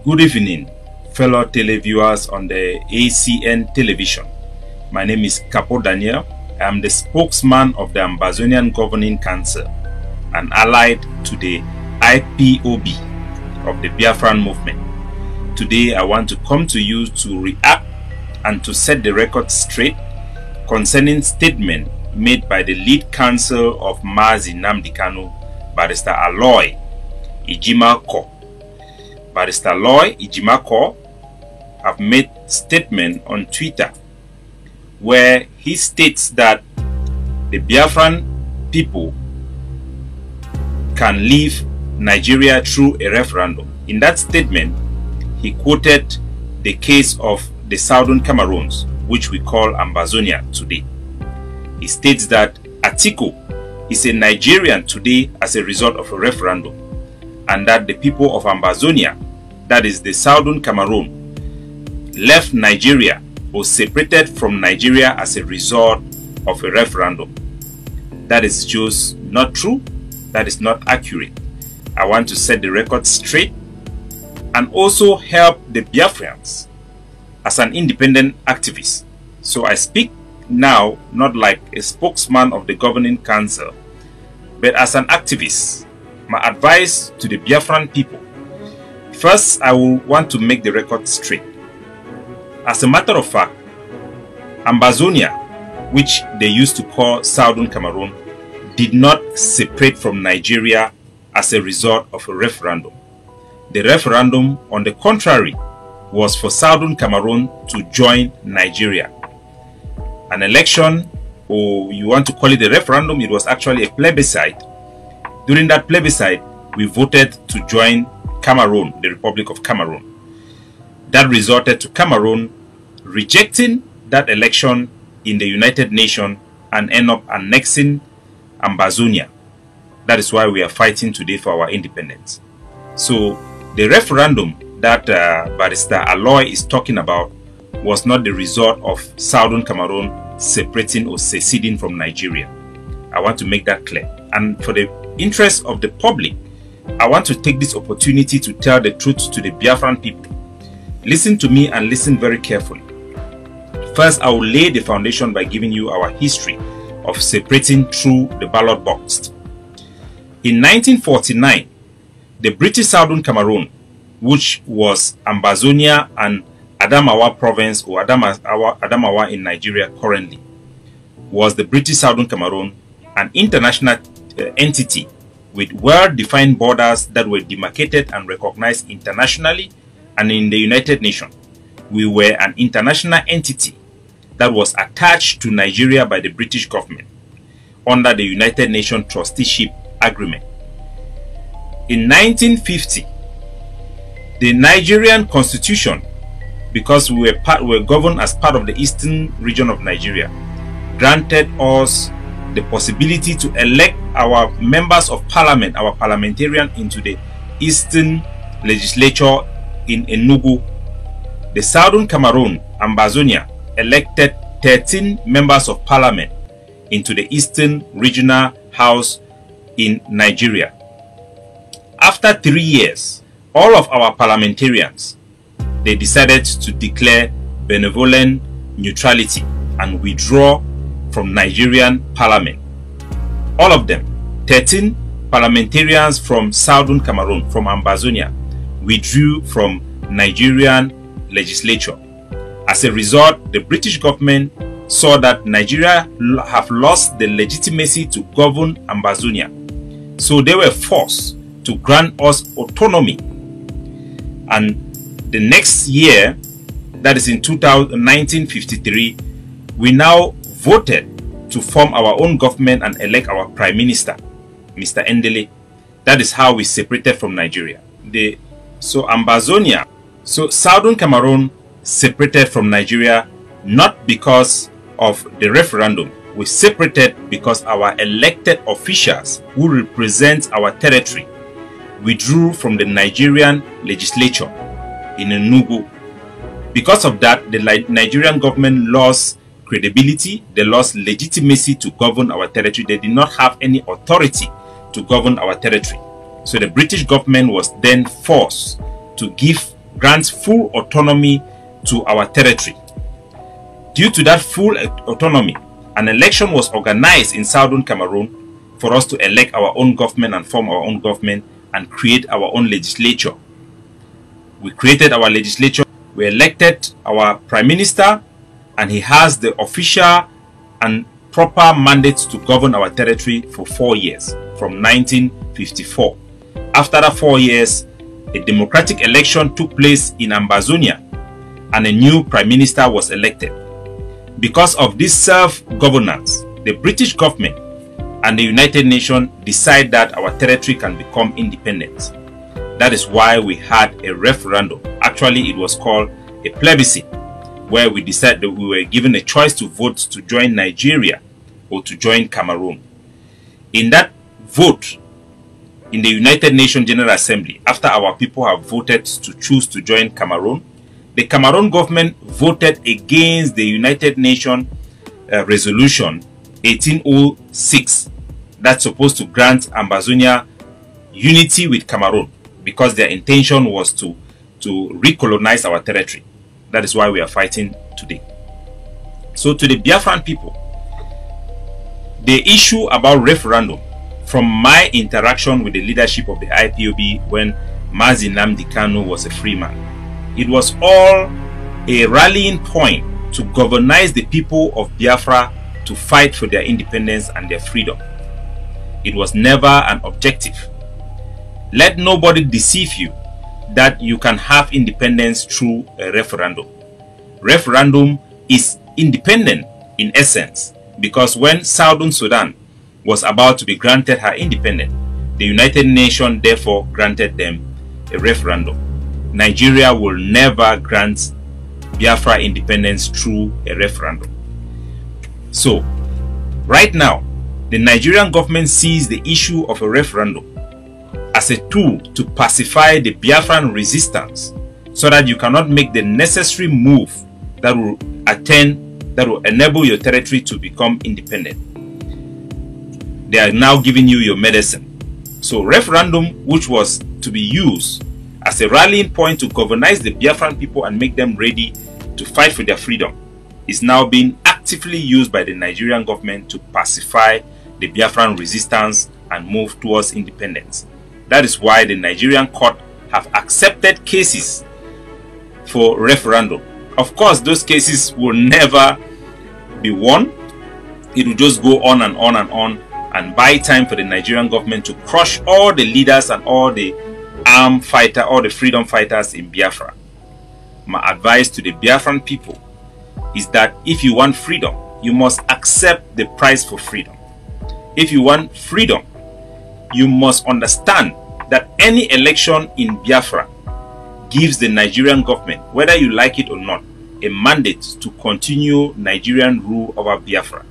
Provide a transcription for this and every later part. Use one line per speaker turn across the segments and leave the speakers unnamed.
Good evening, fellow televiewers on the ACN television. My name is Capo Daniel. I am the spokesman of the Ambazonian Governing Council and allied to the IPOB of the Biafran movement. Today I want to come to you to react and to set the record straight concerning statement made by the lead counsel of Mazi Nnamdi Kanu, Barrister Aloy Ejimako. Barrister Aloy Ejimako have made statement on Twitter where he states that the Biafran people can leave Nigeria through a referendum. In that statement, he quoted the case of the Southern Cameroons, which we call Ambazonian today. He states that Atiku is a Nigerian today as a result of a referendum, and that the people of Ambazonia, that is the Southern Cameroon, left Nigeria or separated from Nigeria as a result of a referendum. That is just not true. That is not accurate. I want to set the record straight and also help the Biafrans as an independent activist. So I speak now not like a spokesman of the governing council, but as an activist. My advice to the Biafran people: first, I will want to make the record straight. As a matter of fact, Ambazonia, which they used to call Southern Cameroon, did not separate from Nigeria as a result of a referendum. The referendum, on the contrary, was for Southern Cameroon to join Nigeria. An election, or you want to call it a referendum, it was actually a plebiscite. During that plebiscite, we voted to join Cameroon, the Republic of Cameroon. That resulted to Cameroon rejecting that election in the United Nations and end up annexing Ambazonia. That is why we are fighting today for our independence. So the referendum that Barrister Aloy is talking about was not the result of Southern Cameroon separating or seceding from Nigeria. I want to make that clear. And for the interest of the public, I want to take this opportunity to tell the truth to the Biafran people. Listen to me and listen very carefully. First, I will lay the foundation by giving you our history of separating through the ballot box. In 1949, the British Southern Cameroon, which was Ambazonia and Adamawa province, or Adamawa in Nigeria currently, was the British Southern Cameroon, an international entity with well-defined borders that were demarcated and recognized internationally and in the United Nations. We were an international entity that was attached to Nigeria by the British government under the United Nations Trusteeship Agreement. In 1950, the Nigerian Constitution, because we were governed as part of the eastern region of Nigeria, granted us the possibility to elect our members of parliament, our parliamentarian, into the eastern legislature in Enugu. The Southern Cameroon, Ambazonia, elected 13 members of parliament into the Eastern Regional House in Nigeria. After 3 years, all of our parliamentarians, they decided to declare benevolent neutrality and withdraw from Nigerian parliament. All of them, 13 parliamentarians from Southern Cameroon, from Ambazonia, withdrew from Nigerian legislature. As a result, the British government saw that Nigeria have lost the legitimacy to govern Ambazonia. So they were forced to grant us autonomy. And the next year, that is in 1953, we now voted to form our own government and elect our Prime Minister, Mr. Endele. That is how we separated from Nigeria. So Southern Cameroon separated from Nigeria not because of the referendum. We separated because our elected officials who represent our territory withdrew from the Nigerian legislature in Enugu. Because of that, the Nigerian government lost credibility, they lost legitimacy to govern our territory. They did not have any authority to govern our territory. So the British government was then forced to give grants full autonomy to our territory. Due to that full autonomy, an election was organized in southern Cameroon for us to elect our own government and form our own government and create our own legislature. We created our legislature, we elected our prime minister, and he has the official and proper mandate to govern our territory for 4 years, from 1954. After that 4 years, a democratic election took place in Ambazonian, and a new prime minister was elected. Because of this self-governance, the British government and the United Nations decide that our territory can become independent. That is why we had a referendum. Actually, it was called a plebiscite, where we decided that we were given a choice to vote to join Nigeria or to join Cameroon. In that vote, in the United Nations General Assembly, after our people have voted to choose to join Cameroon, the Cameroon government voted against the United Nations resolution 1806 that's supposed to grant Ambazonia unity with Cameroon, because their intention was to recolonize our territory. That is why we are fighting today. So to the Biafran people, the issue about referendum, from my interaction with the leadership of the IPOB when Mazi Nnamdi Kanu was a free man, it was all a rallying point to governize the people of Biafra to fight for their independence and their freedom. It was never an objective. Let nobody deceive you that you can have independence through a referendum. Referendum is independent in essence, because when Southern Sudan was about to be granted her independence, the United Nations therefore granted them a referendum. Nigeria will never grant Biafra independence through a referendum. So, right now, the Nigerian government sees the issue of a referendum as a tool to pacify the Biafran resistance, so that you cannot make the necessary move that will enable your territory to become independent. They are now giving you your medicine. So referendum, which was to be used as a rallying point to governize the Biafran people and make them ready to fight for their freedom, is now being actively used by the Nigerian government to pacify the Biafran resistance and move towards independence. That is why the Nigerian court have accepted cases for referendum. Of course, those cases will never be won. It will just go on and on and on, and buy time for the Nigerian government to crush all the leaders and all the armed fighter, all the freedom fighters in Biafra. My advice to the Biafran people is that if you want freedom, you must accept the price for freedom. If you want freedom, you must understand that any election in Biafra gives the Nigerian government, whether you like it or not, a mandate to continue Nigerian rule over Biafra.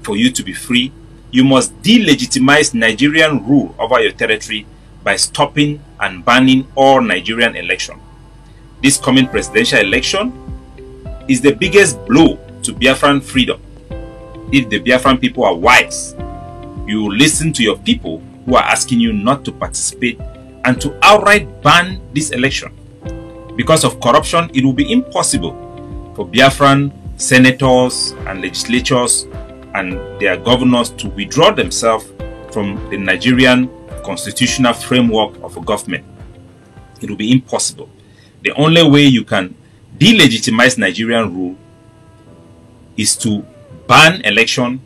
For you to be free, you must delegitimize Nigerian rule over your territory by stopping and banning all Nigerian election. This coming presidential election is the biggest blow to Biafran freedom. If the Biafran people are wise, you will listen to your people who are asking you not to participate and to outright ban this election. Because of corruption, it will be impossible for Biafran senators and legislatures and their governors to withdraw themselves from the Nigerian constitutional framework of a government. It will be impossible. The only way you can delegitimize Nigerian rule is to ban election,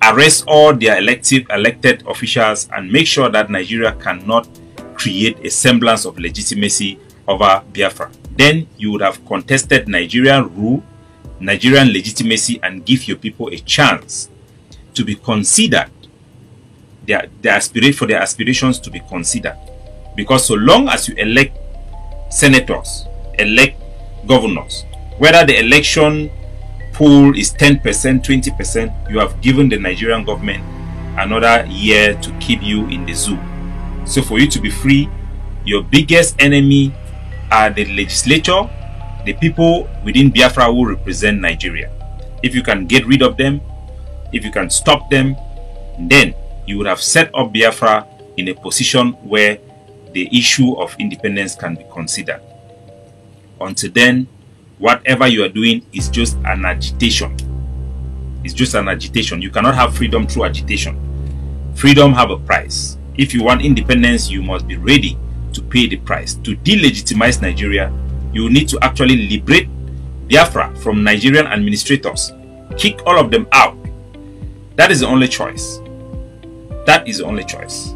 arrest all their elected officials, and make sure that Nigeria cannot create a semblance of legitimacy over Biafra. Then you would have contested Nigerian rule, Nigerian legitimacy, and give your people a chance to be considered, their aspirations to be considered. Because so long as you elect senators, elect governors, whether the election pool is 10%, 20%, you have given the Nigerian government another year to keep you in the zoo. So for you to be free, your biggest enemy are the legislature, the people within Biafra who represent Nigeria. If you can get rid of them, if you can stop them, then you would have set up Biafra in a position where the issue of independence can be considered. Until then, whatever you are doing is just an agitation. It's just an agitation. You cannot have freedom through agitation. Freedom have a price. If you want independence, you must be ready to pay the price. To delegitimize Nigeria, you need to actually liberate Biafra from Nigerian administrators. Kick all of them out. That is the only choice. That is the only choice.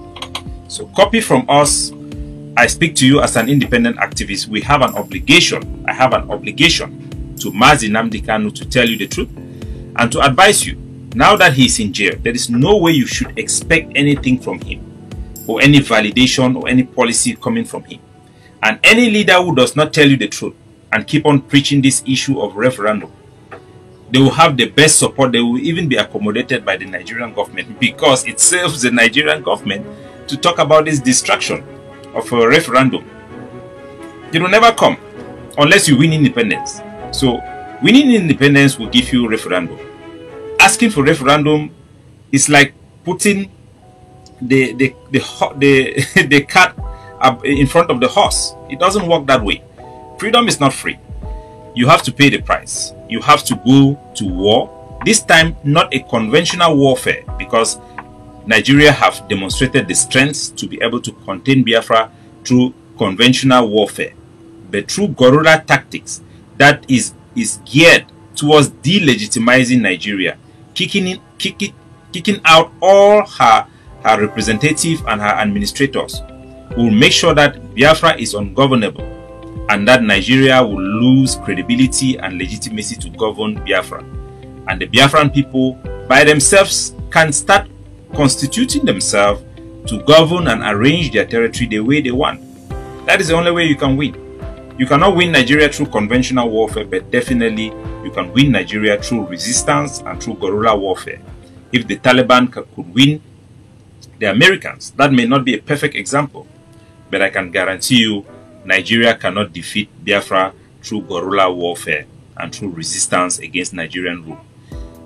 So copy from us. I speak to you as an independent activist. We have an obligation. I have an obligation to Mazi Nnamdi Kanu to tell you the truth and to advise you. Now that he's in jail, there is no way you should expect anything from him, or any validation or any policy coming from him. And any leader who does not tell you the truth and keep on preaching this issue of referendum, they will have the best support. They will even be accommodated by the Nigerian government, because it serves the Nigerian government to talk about this distraction of a referendum. It will never come unless you win independence. So winning independence will give you referendum. Asking for referendum is like putting the cat up in front of the horse. It doesn't work that way. Freedom is not free. You have to pay the price. You have to go to war. This time, not a conventional warfare, because Nigeria have demonstrated the strength to be able to contain Biafra through conventional warfare, but through guerrilla tactics that is geared towards delegitimizing Nigeria, kicking out all her representatives and her administrators, will make sure that Biafra is ungovernable and that Nigeria will lose credibility and legitimacy to govern Biafra. And the Biafran people by themselves can start constituting themselves to govern and arrange their territory the way they want. That is the only way you can win. You cannot win Nigeria through conventional warfare, but definitely you can win Nigeria through resistance and through guerrilla warfare. If the Taliban could win the Americans, that may not be a perfect example, but I can guarantee you Nigeria cannot defeat Biafra through guerrilla warfare and through resistance against Nigerian rule.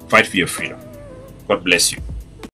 Fight for your freedom. God bless you.